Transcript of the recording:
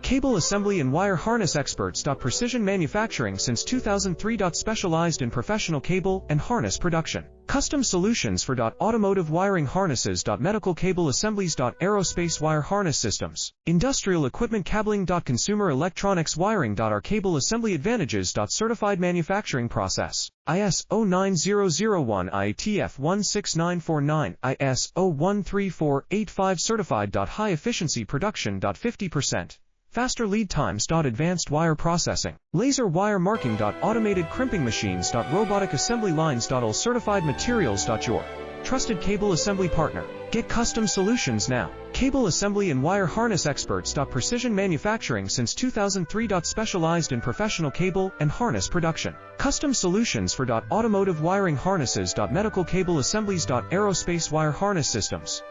Cable assembly and wire harness experts. Precision manufacturing since 2003. Specialized in professional cable and harness production. Custom solutions for automotive wiring harnesses. Medical cable assemblies. Aerospace wire harness systems. Industrial equipment cabling. Consumer electronics wiring. Our cable assembly advantages. Certified manufacturing process. ISO 9001 IATF 16949 ISO 13485 certified. High efficiency production. 50%. Faster lead times. Advanced wire processing. Laser wire marking. Automated crimping machines. Robotic assembly lines. All certified materials. Your trusted cable assembly partner. Get custom solutions now. Cable assembly and wire harness experts. Precision manufacturing since 2003. Specialized in professional cable and harness production. Custom solutions for automotive wiring harnesses. Medical cable assemblies. Aerospace wire harness systems.